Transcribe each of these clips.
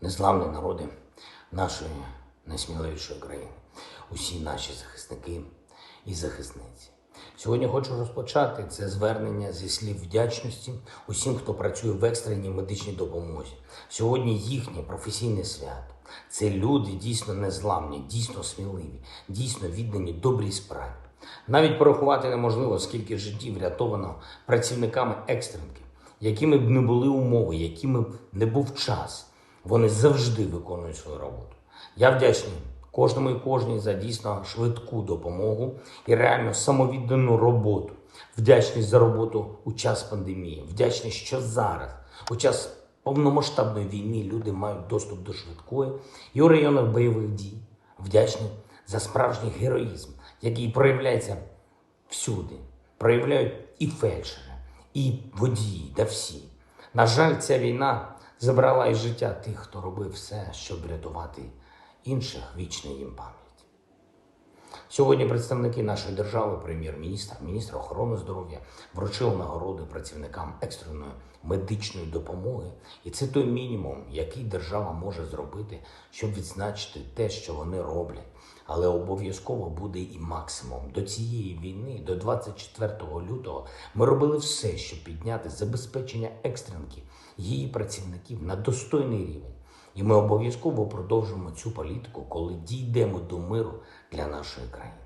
незламні народи нашої найсміливішої країни, усі наші захисники і захисниці. Сьогодні хочу розпочати це звернення зі слів вдячності усім, хто працює в екстреній медичній допомозі. Сьогодні їхнє професійне свято. Це люди дійсно незламні, дійсно сміливі, дійсно віддані добрій справі. Навіть порахувати неможливо, скільки життів врятовано працівниками екстренки, якими б не були умови, якими б не був час. Вони завжди виконують свою роботу. Я вдячний кожному і кожній за дійсно швидку допомогу і реально самовіддану роботу. Вдячний за роботу у час пандемії. Вдячний, що зараз, у час повномасштабної війни, люди мають доступ до швидкої і у районах бойових дій. Вдячний за справжній героїзм, який проявляється всюди. Проявляють і фельдшери, і водії, та всі. На жаль, ця війна забрала із життя тих, хто робив все, щоб врятувати інших, вічна їм пам'ять. Сьогодні представники нашої держави, прем'єр-міністр, міністр охорони здоров'я вручили нагороди працівникам екстреної медичної допомоги. І це той мінімум, який держава може зробити, щоб відзначити те, що вони роблять. Але обов'язково буде і максимум. До цієї війни, до 24 лютого, ми робили все, щоб підняти забезпечення екстренки, її працівників на достойний рівень. І ми обов'язково продовжимо цю політику, коли дійдемо до миру для нашої країни.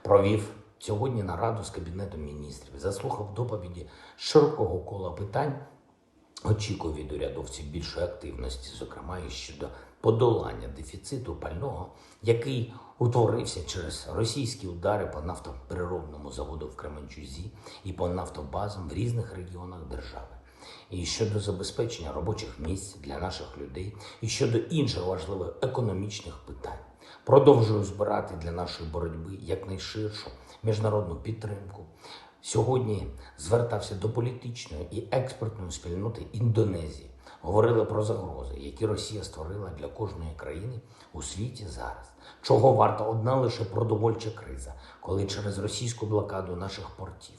Провів сьогодні нараду з Кабінетом міністрів, заслухав доповіді широкого кола питань, очікую від урядовців більшої активності, зокрема і щодо подолання дефіциту пального, який утворився через російські удари по нафтопереробному заводу в Кременчузі і по нафтобазам в різних регіонах держави. І щодо забезпечення робочих місць для наших людей, і щодо інших важливих економічних питань. Продовжую збирати для нашої боротьби якнайширшу міжнародну підтримку. Сьогодні звертався до політичної і експертної спільноти Індонезії. Говорили про загрози, які Росія створила для кожної країни у світі зараз. Чого варта одна лише продовольча криза, коли через російську блокаду наших портів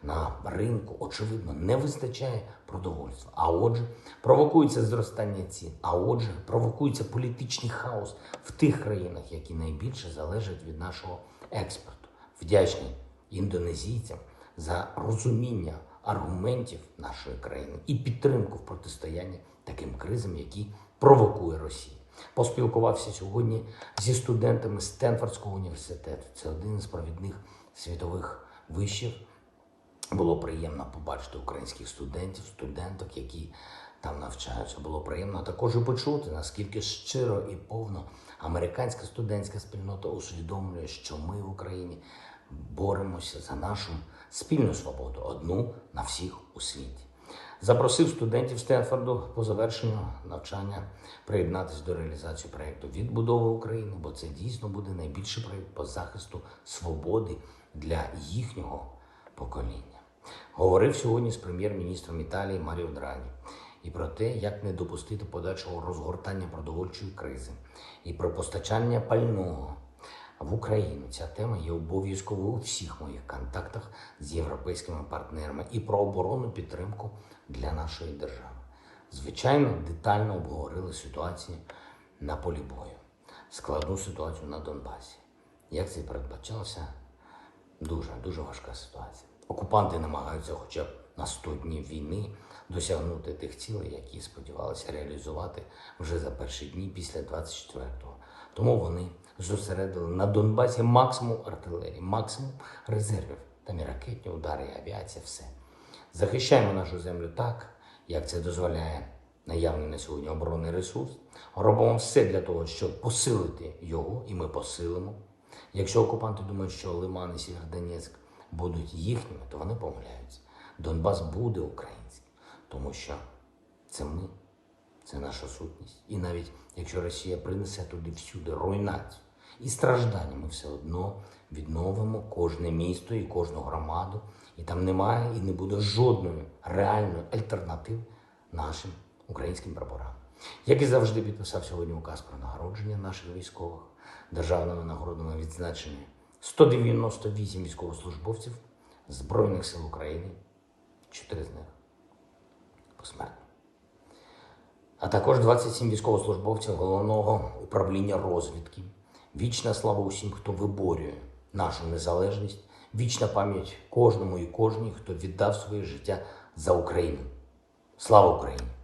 на ринку, очевидно, не вистачає продовольства. А отже, провокується зростання цін. А отже, провокується політичний хаос в тих країнах, які найбільше залежать від нашого експорту. Вдячний індонезійцям за розуміння аргументів нашої країни і підтримку в протистоянні таким кризам, які провокує Росія. Поспілкувався сьогодні зі студентами Стенфордського університету. Це один із провідних світових вишів. Було приємно побачити українських студентів, студенток, які там навчаються. Було приємно також і почути, наскільки щиро і повно американська студентська спільнота усвідомлює, що ми в Україні боремося за нашу спільну свободу, одну на всіх у світі. Запросив студентів Стенфорду по завершенню навчання приєднатися до реалізації проєкту відбудови України, бо це дійсно буде найбільший проєкт по захисту свободи для їхнього покоління. Говорив сьогодні з прем'єр-міністром Італії Маріо Драгі і про те, як не допустити подальшого розгортання продовольчої кризи, і про постачання пального в Україну. Ця тема є обов'язковою у всіх моїх контактах з європейськими партнерами, і про оборонну підтримку для нашої держави. Звичайно, детально обговорили ситуацію на полі бою, складну ситуацію на Донбасі. Як це і передбачалося, дуже важка ситуація. Окупанти намагаються хоча б на 100 днів війни досягнути тих цілей, які сподівалися реалізувати вже за перші дні після 24-го. Тому вони зосередили на Донбасі максимум артилерії, максимум резервів. Там і ракетні удари, і авіація, все. Захищаємо нашу землю так, як це дозволяє наявний на сьогодні оборонний ресурс. Робимо все для того, щоб посилити його, і ми посилимо. Якщо окупанти думають, що Лиман і Сєвєродонецьк будуть їхніми, то вони помиляються. Донбас буде українським, тому що це ми, це наша сутність. І навіть якщо Росія принесе туди всюди руйнацію і страждання, ми все одно відновимо кожне місто і кожну громаду. І там немає і не буде жодної реальної альтернативи нашим українським прапорам. Як і завжди, підписав сьогодні указ про нагородження наших військових, державними нагородами відзначені 198 військовослужбовців Збройних сил України, 4 з них посмертно. а також 27 військовослужбовців Головного управління розвідки. Вічна слава усім, хто виборює нашу незалежність, вічна пам'ять кожному і кожній, хто віддав своє життя за Україну. Слава Україні!